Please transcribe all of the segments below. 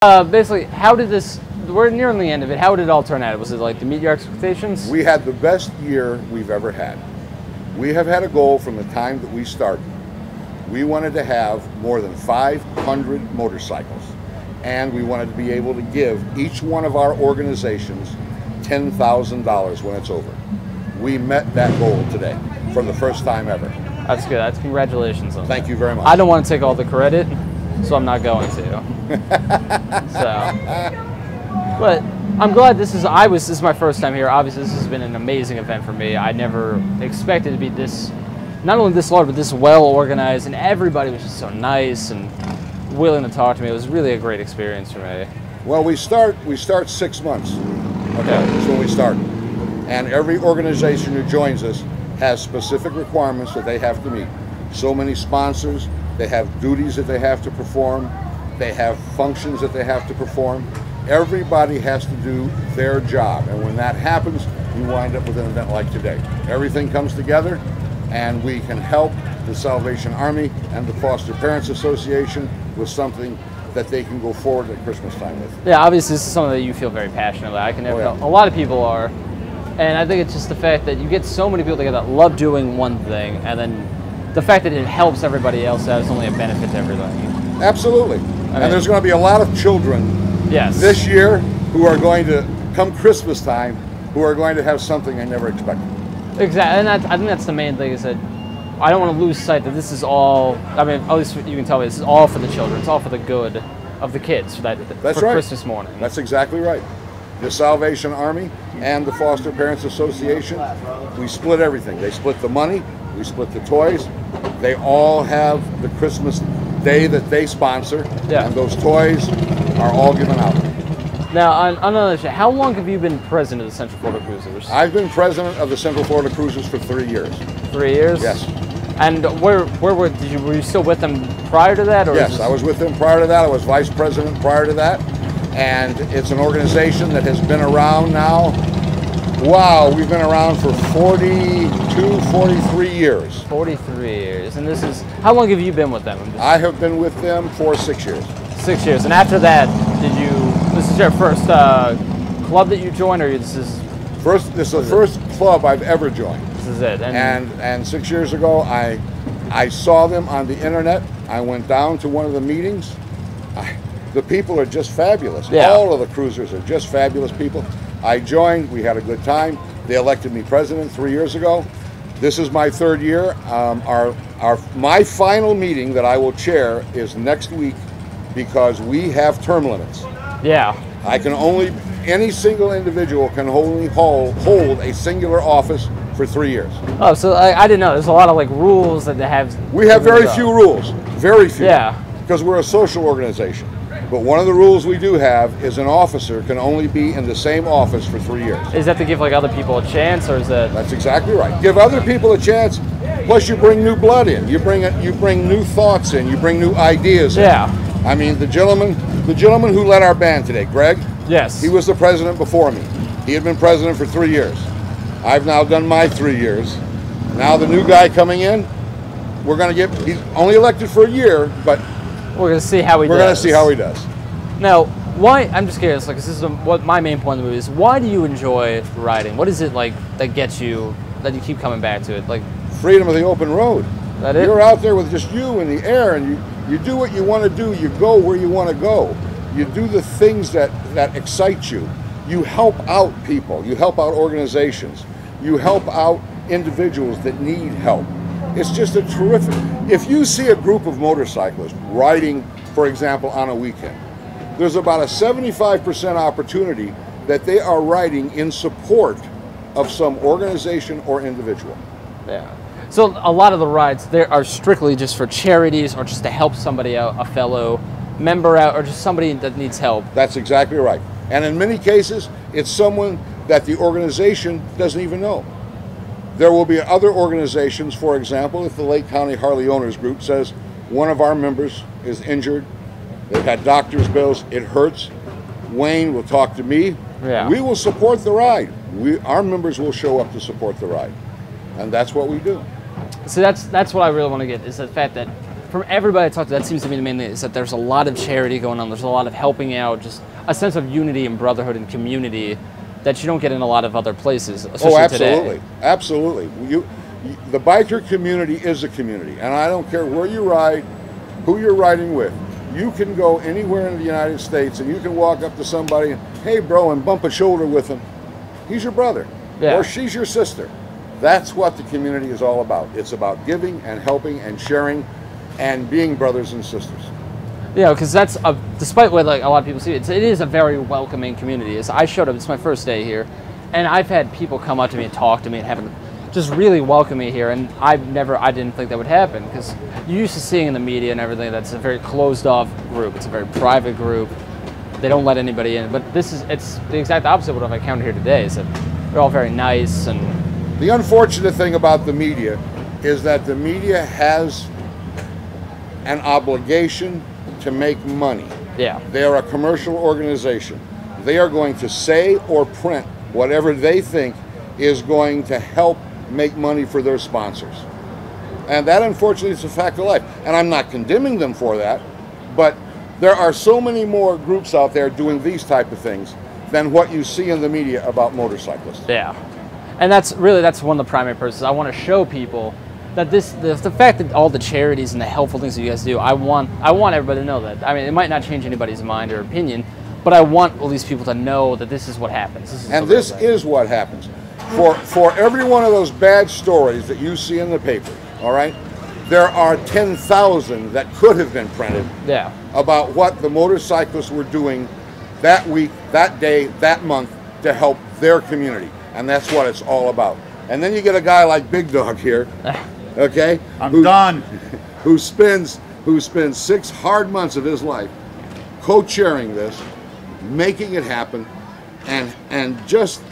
Basically, how did this, we're nearing the end of it, how did it all turn out? Was it like to meet your expectations? We had the best year we've ever had. We have had a goal from the time that we started. We wanted to have more than 500 motorcycles, and we wanted to be able to give each one of our organizations $10,000 when it's over. We met that goal today for the first time ever. That's good. That's congratulations on Thank you very much. I don't want to take all the credit, so I'm not going to. But I'm glad this is my first time here. Obviously, this has been an amazing event for me. I never expected to be this, not only this large, but this well organized, and everybody was just so nice and willing to talk to me. It was really a great experience for me. Well, we start 6 months. Okay, that's when we start. And every organization who joins us has specific requirements that they have to meet. So many sponsors, they have duties that they have to perform, they have functions that they have to perform. Everybody has to do their job, and when that happens, we wind up with an event like today. Everything comes together, and we can help the Salvation Army and the Foster Parents Association with something that they can go forward at Christmas time with. Yeah, obviously this is something that you feel very passionate about. I can never a lot of people are. And I think it's just the fact that you get so many people together that love doing one thing, and then the fact that it helps everybody else out is only a benefit to everybody. Absolutely. And there's going to be a lot of children this year who are going to, come Christmas time, who are going to have something they never expected. Exactly, and I think that's the main thing, is that I don't want to lose sight that this is all, I mean, at least you can tell me, this is all for the children. It's all for the good of the kids That's for right. Christmas morning. That's exactly right. The Salvation Army and the Foster Parents Association, we split everything. They split the money, we split the toys. They all have the Christmas day that they sponsor, and those toys are all given out. Now, on another shit, how long have you been president of the Central Florida Cruisers? I've been president of the Central Florida Cruisers for 3 years. 3 years? Yes. And were you still with them prior to that? Or yes, I was with them prior to that. I was vice president prior to that. And it's an organization that has been around now. Wow, we've been around for 43 years. 43 years. And this is, how long have you been with them? I have been with them for 6 years. 6 years. And after that, this is your first club that you joined, or this is the first club I've ever joined. This is it. And 6 years ago, I saw them on the internet. I went down to one of the meetings. The people are just fabulous. Yeah. All of the cruisers are just fabulous people. I joined. We had a good time. They elected me president 3 years ago. This is my 3rd year. My final meeting that I will chair is next week, because we have term limits. Yeah. Any single individual can only hold a singular office for 3 years. Oh, so I didn't know. There's a lot of rules that they have. We have very few rules. Very few. Yeah. Because we're a social organization. But one of the rules we do have is an officer can only be in the same office for 3 years. Is that to give other people a chance, or is that? That's exactly right. Give other people a chance. Plus, you bring new blood in. You bring new thoughts in. You bring new ideas in. Yeah. I mean, the gentleman who led our band today, Greg. Yes. He was the president before me. He had been president for 3 years. I've now done my 3 years. Now the new guy coming in, he's only elected for a year, but we're going to see how he does. We're going to see how he does. Now, why, I'm just curious, this is what my main point of the movie is, why do you enjoy riding? What is it that gets you, that you keep coming back to it? Freedom of the open road. That it? You're out there with just you in the air, and you do what you want to do. You go where you want to go. You do the things that excite you. You help out people. You help out organizations. You help out individuals that need help. It's just a terrific. If you see a group of motorcyclists riding, for example, on a weekend, there's about a 75% opportunity that they are riding in support of some organization or individual. Yeah. So a lot of the rides there are strictly just for charities, or just to help somebody out, a fellow member out, or just somebody that needs help. That's exactly right. And in many cases, it's someone that the organization doesn't even know. There will be other organizations, for example, if the Lake County Harley Owners Group says one of our members is injured, they've had doctor's bills, it hurts, Wayne will talk to me. Yeah. We will support the ride. Our members will show up to support the ride. And that's what we do. So that's what I really want to get, is the fact that from everybody I talked to, that seems to be the main thing, is that there's a lot of charity going on. There's a lot of helping out, just a sense of unity and brotherhood and community that you don't get in a lot of other places, especially absolutely. today. Absolutely. The biker community is a community, and I don't care where you ride, who you're riding with. You can go anywhere in the United States and you can walk up to somebody and, hey bro, and bump a shoulder with them. He's your brother, or she's your sister. That's what the community is all about. It's about giving and helping and sharing and being brothers and sisters. Yeah, because that's, despite what like a lot of people see, it is a very welcoming community. I showed up, it's my first day here, and I've had people come up to me and talk to me and just really welcome me here, and I didn't think that would happen, because you're used to seeing in the media and everything that's a very closed off group. It's a very private group. They don't let anybody in, but it's the exact opposite of what I've encountered here today, is that they're all very nice. And the unfortunate thing about the media is that the media has an obligation to make money. Yeah. They are a commercial organization. They are going to say or print whatever they think is going to help make money for their sponsors. And that, unfortunately, is a fact of life. And I'm not condemning them for that, but there are so many more groups out there doing these type of things than what you see in the media about motorcyclists. Yeah. And that's one of the primary purposes. I want to show people that the fact that all the charities and the helpful things that you guys do, I want everybody to know that. I mean, it might not change anybody's mind or opinion, but I want all these people to know that this is what happens. This is what happens. For every one of those bad stories that you see in the paper, all right, there are 10,000 that could have been printed about what the motorcyclists were doing that week, that day, that month to help their community. And that's what it's all about. And then you get a guy like Big Dog here, okay? I'm done. Who spends 6 hard months of his life co-chairing this, making it happen, and just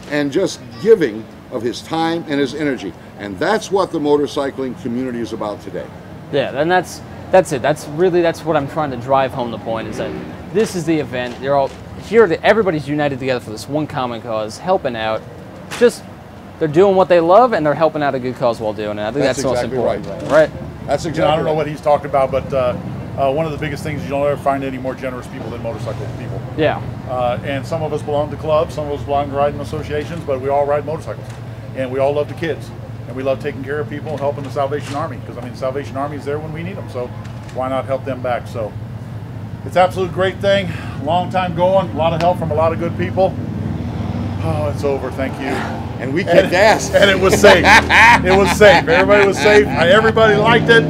giving of his time and his energy. And that's what the motorcycling community is about today. Yeah, and that's it. That's what I'm trying to drive home the point, is that this is the event. They're all here, everybody's united together for this one common cause, helping out. They're doing what they love, and they're helping out a good cause while doing it. I think that's the most important thing, right? That's exactly I don't know what he's talking about, but one of the biggest things, you don't ever find any more generous people than motorcycle people. Yeah. And some of us belong to clubs, some of us belong to riding associations, but we all ride motorcycles. And we all love the kids. And we love taking care of people, helping the Salvation Army, because I mean, the Salvation Army is there when we need them, so why not help them back? So it's an absolute great thing. Long time going, a lot of help from a lot of good people. Oh, it's over, thank you. And we kicked ass. And it was safe. It was safe. Everybody was safe. Everybody liked it.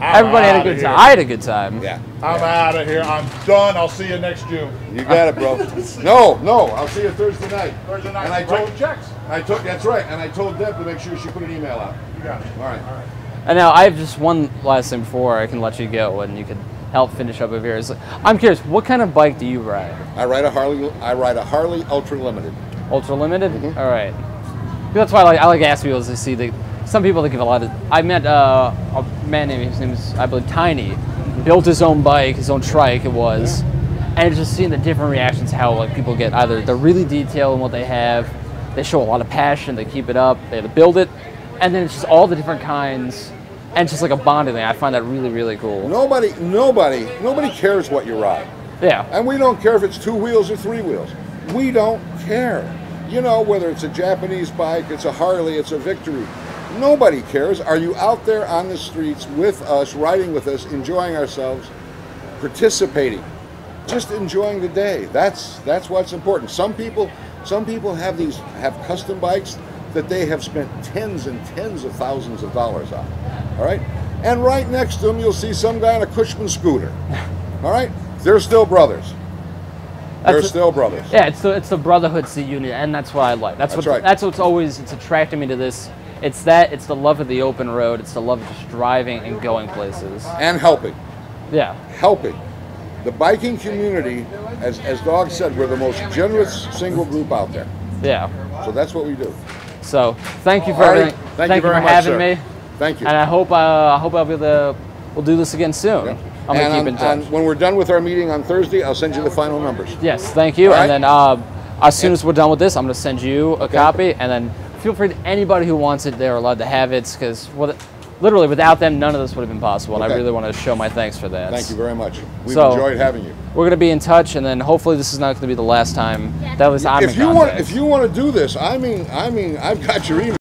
Everybody had a good time. I had a good time. Yeah. I'm out of here. I'm done. I'll see you next June. You got it, bro. No. I'll see you Thursday night. Thursday night. And I told checks. That's right. And I told Deb to make sure she put an email out. You got it. All right. And now I have just one last thing before I can let you go, and you can help finish up over here. I'm curious, what kind of bike do you ride? I ride a Harley Ultra Limited. Ultra Limited? Mm-hmm. All right. That's why I like to ask people, to see some people that give a lot of. I met a man named, his name is, I believe, Tiny. Built his own bike, his own trike. It was, and just seeing the different reactions, how like people get either they're really detailed in what they have, they show a lot of passion, they keep it up, they have to build it, and then it's just all the different kinds, and it's just like a bonding thing. I find that really, really cool. Nobody cares what you ride. Yeah. And we don't care if it's 2 wheels or 3 wheels. We don't care. You know, whether it's a Japanese bike, it's a Harley, it's a Victory. Nobody cares. Are you out there on the streets with us, riding with us, enjoying ourselves, participating, just enjoying the day? That's what's important. Some people have custom bikes that they have spent tens and tens of thousands of dollars on. All right, and right next to them you'll see some guy on a Cushman scooter. All right, they're still brothers. They're still brothers. Yeah, it's the brotherhood, it's the unity, and that's what I like. That's what's always attracting me to this. It's the love of the open road. It's the love of just driving and going places. And helping. Yeah. Helping. The biking community, as Dog said, we're the most generous single group out there. Yeah. So that's what we do. So thank you for Artie, thank you for having me. Thank you. And I hope I'll be able to, we'll do this again soon. Yeah. I'm going to keep in touch. And when we're done with our meeting on Thursday, I'll send you the final numbers. Yes, thank you. Right. And then as soon as we're done with this, I'm going to send you a copy, and then feel free to anybody who wants it, they're allowed to have it, because literally without them, none of this would have been possible. And Okay. I really want to show my thanks for that. Thank you very much. We've So- enjoyed having you. We're going to be in touch, and then hopefully this is not going to be the last time that at least I'm If in you contact. want to do this, I mean, I've got your email.